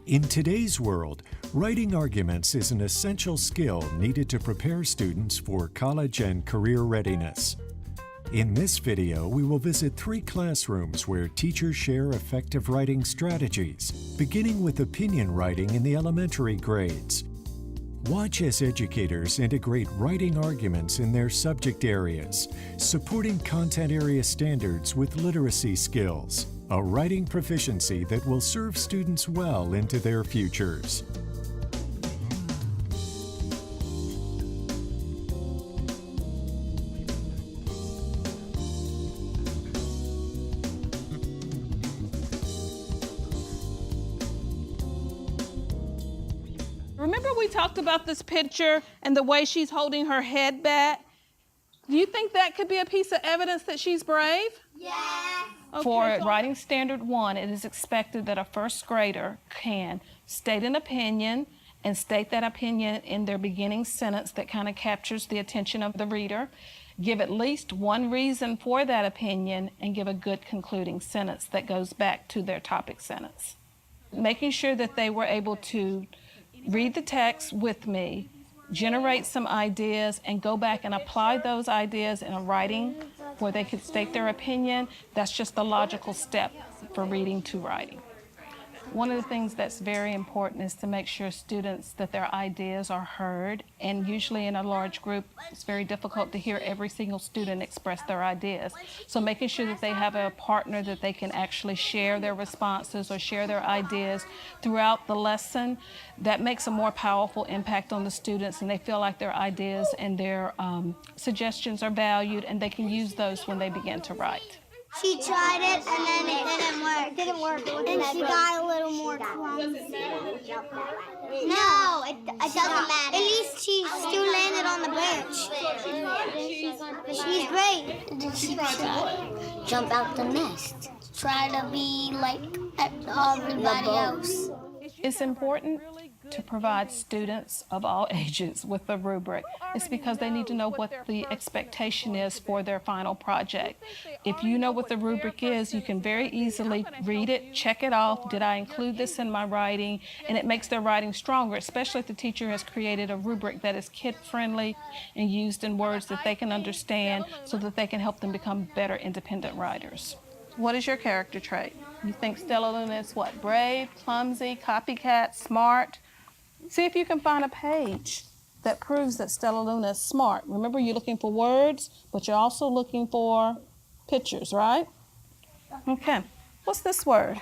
In today's world, writing arguments is an essential skill needed to prepare students for college and career readiness. In this video, we will visit 3 classrooms where teachers share effective writing strategies, beginning with opinion writing in the elementary grades. Watch as educators integrate writing arguments in their subject areas, supporting content area standards with literacy skills, a writing proficiency that will serve students well into their futures. Remember we talked about this picture and the way she's holding her head back? Do you think that could be a piece of evidence that she's brave? Yes. Okay, For Writing Standard 1, it is expected that a first grader can state an opinion and state that opinion in their beginning sentence that kind of captures the attention of the reader, give at least one reason for that opinion, and give a good concluding sentence that goes back to their topic sentence. Making sure that they were able to read the text with me, generate some ideas, and go back and apply those ideas in a writing where they could state their opinion. That's just the logical step for reading to writing. One of the things that's very important is to make sure students that their ideas are heard, and usually in a large group it's very difficult to hear every single student express their ideas. So making sure that they have a partner that they can actually share their responses or share their ideas throughout the lesson, that makes a more powerful impact on the students, and they feel like their ideas and their suggestions are valued, and they can use those when they begin to write. She tried it and then it didn't work. It didn't work. And she got a little more clumsy. No, it doesn't matter. At least she still landed on the bench. She's great. Did she jump out the nest? Try to be like everybody else. It's important to provide students of all ages with the rubric. It's because they need to know what the expectation is for their final project. If you know what the rubric is, you can very easily read it, check it off. Did I include this in my writing? And it makes their writing stronger, especially if the teacher has created a rubric that is kid-friendly and used in words that they can understand so that they can help them become better independent writers. What is your character trait? You think Stella Luna is what? Brave, clumsy, copycat, smart? See if you can find a page that proves that Stella Luna is smart. Remember, you're looking for words, but you're also looking for pictures, right? Okay. What's this word?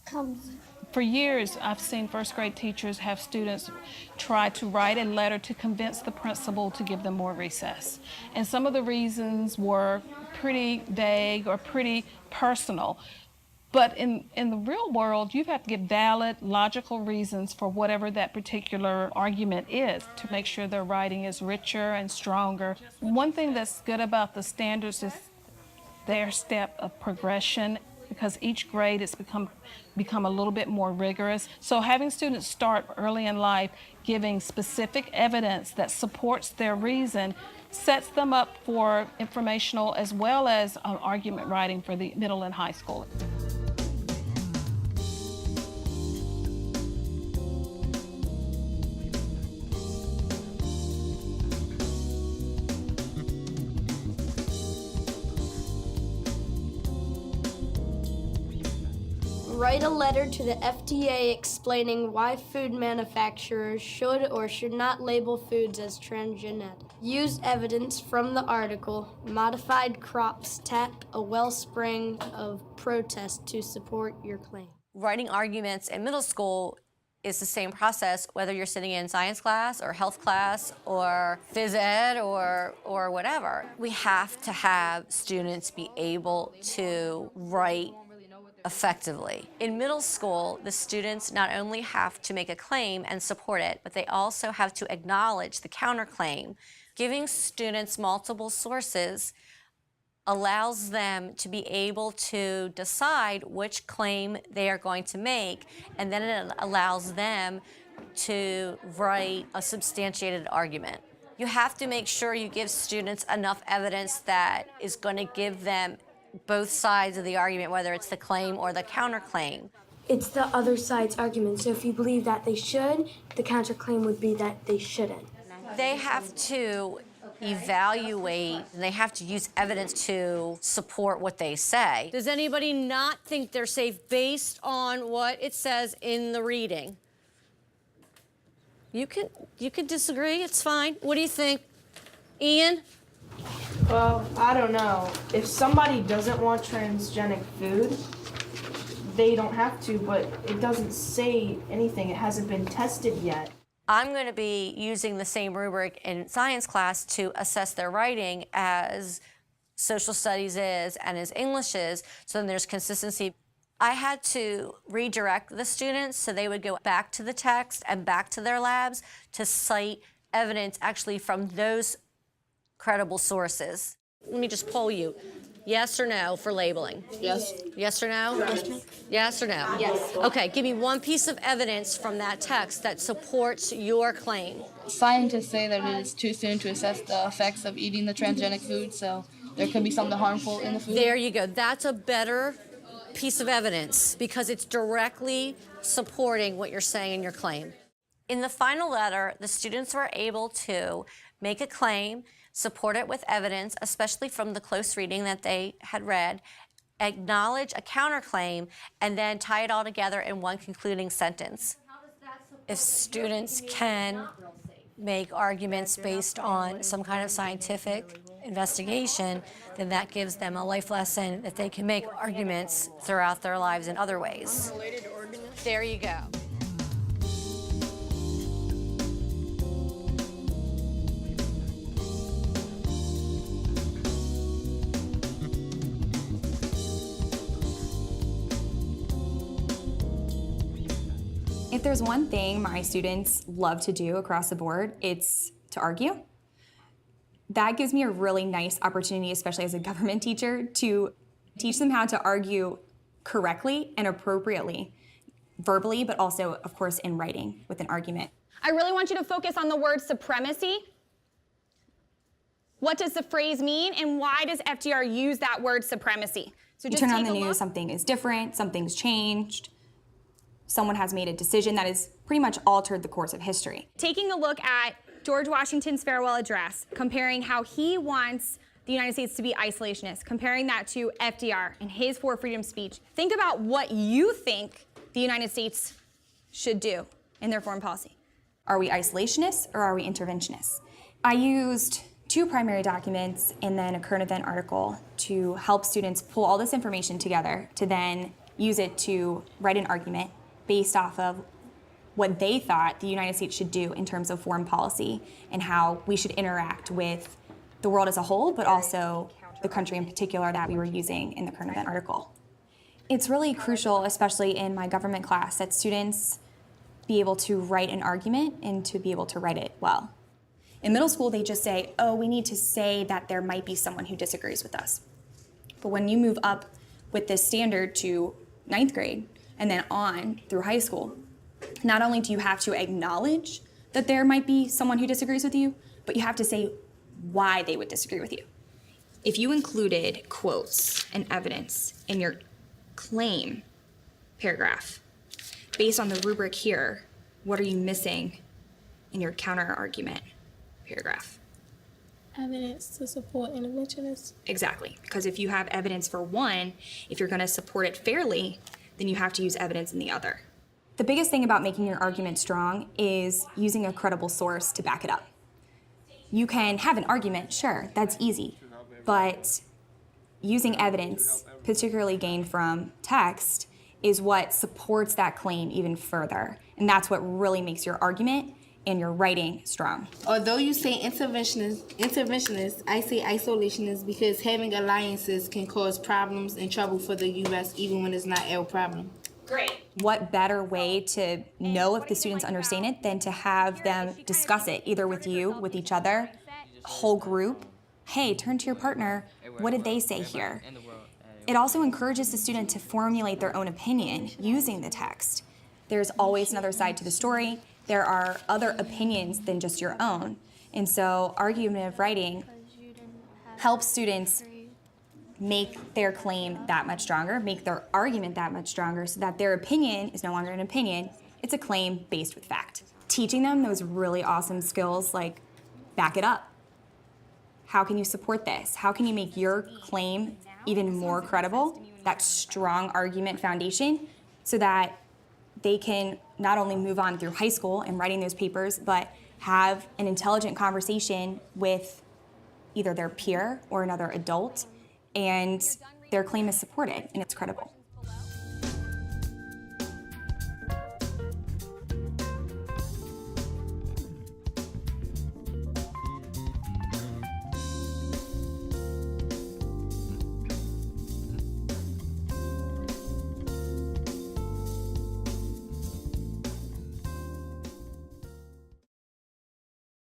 Clumsy. For years, I've seen first grade teachers have students try to write a letter to convince the principal to give them more recess. And some of the reasons were pretty vague or pretty personal. But in the real world, you have to give valid, logical reasons for whatever that particular argument is to make sure their writing is richer and stronger. One thing that's good about the standards is their step of progression, because each grade has become a little bit more rigorous. So having students start early in life giving specific evidence that supports their reason sets them up for informational as well as argument writing for the middle and high school. Write a letter to the FDA explaining why food manufacturers should or should not label foods as transgenic. Use evidence from the article, Modified Crops Tap a Wellspring of Protest to Support Your Claim. Writing arguments in middle school is the same process, whether you're sitting in science class or health class or phys ed or whatever. We have to have students be able to write effectively. In middle school, the students not only have to make a claim and support it, but they also have to acknowledge the counterclaim. Giving students multiple sources allows them to be able to decide which claim they are going to make, and then it allows them to write a substantiated argument. You have to make sure you give students enough evidence that is going to give them both sides of the argument, whether it's the claim or the counterclaim. It's the other side's argument. So if you believe that they should, the counterclaim would be that they shouldn't. They have to evaluate, and they have to use evidence to support what they say. Does anybody not think they're safe based on what it says in the reading? You can disagree, it's fine. What do you think? Ian? Well, I don't know. If somebody doesn't want transgenic food, they don't have to, but it doesn't say anything. It hasn't been tested yet. I'm going to be using the same rubric in science class to assess their writing as social studies is and as English is, so then there's consistency. I had to redirect the students so they would go back to the text and back to their labs to cite evidence actually from those credible sources. Let me just poll you. Yes or no for labeling? Yes. Yes or no? Yes. Yes or no? Yes. Okay, give me one piece of evidence from that text that supports your claim. Scientists say that it is too soon to assess the effects of eating the transgenic food, so there could be something harmful in the food. There you go. That's a better piece of evidence because it's directly supporting what you're saying in your claim. In the final letter, the students were able to make a claim, support it with evidence, especially from the close reading that they had read, acknowledge a counterclaim, and then tie it all together in one concluding sentence. If students can make arguments based on some kind of scientific investigation, then that gives them a life lesson that they can make arguments throughout their lives in other ways. There you go. If there's one thing my students love to do across the board, it's to argue. That gives me a really nice opportunity, especially as a government teacher, to teach them how to argue correctly and appropriately, verbally, but also, of course, in writing with an argument. I really want you to focus on the word supremacy. What does the phrase mean, and why does FDR use that word supremacy? So You turn on the news, something is different, something's changed. Someone has made a decision that has pretty much altered the course of history. Taking a look at George Washington's farewell address, comparing how he wants the United States to be isolationist, comparing that to FDR and his For Freedom speech. Think about what you think the United States should do in their foreign policy. Are we isolationists or are we interventionists? I used 2 primary documents and then a current event article to help students pull all this information together to then use it to write an argument based off of what they thought the United States should do in terms of foreign policy and how we should interact with the world as a whole, but also the country in particular that we were using in the current event article. It's really crucial, especially in my government class, that students be able to write an argument and to be able to write it well. In middle school, they just say, oh, we need to say that there might be someone who disagrees with us. But when you move up with this standard to 9th grade, and then on through high school, not only do you have to acknowledge that there might be someone who disagrees with you, but you have to say why they would disagree with you. If you included quotes and evidence in your claim paragraph, based on the rubric here, what are you missing in your counter argument paragraph? Evidence to support interventionists. Exactly, because if you have evidence for one, if you're going to support it fairly, then you have to use evidence in the other. The biggest thing about making your argument strong is using a credible source to back it up. You can have an argument, sure, that's easy, but using evidence, particularly gained from text, is what supports that claim even further. And that's what really makes your argument and your writing strong. Although you say interventionists, I say isolationists because having alliances can cause problems and trouble for the U.S. even when it's not our problem. Great. What better way to know if the students understand it than to have them discuss it, either with you, with each other, whole group. Hey, turn to your partner. What did they say here? It also encourages the student to formulate their own opinion using the text. There's always another side to the story. There are other opinions than just your own. And so argumentative writing helps students make their claim that much stronger, make their argument that much stronger, so that their opinion is no longer an opinion, it's a claim based with fact. Teaching them those really awesome skills like back it up. How can you support this? How can you make your claim even more credible, that strong argument foundation, so that they can not only move on through high school and writing those papers, but have an intelligent conversation with either their peer or another adult, and their claim is supported and it's credible.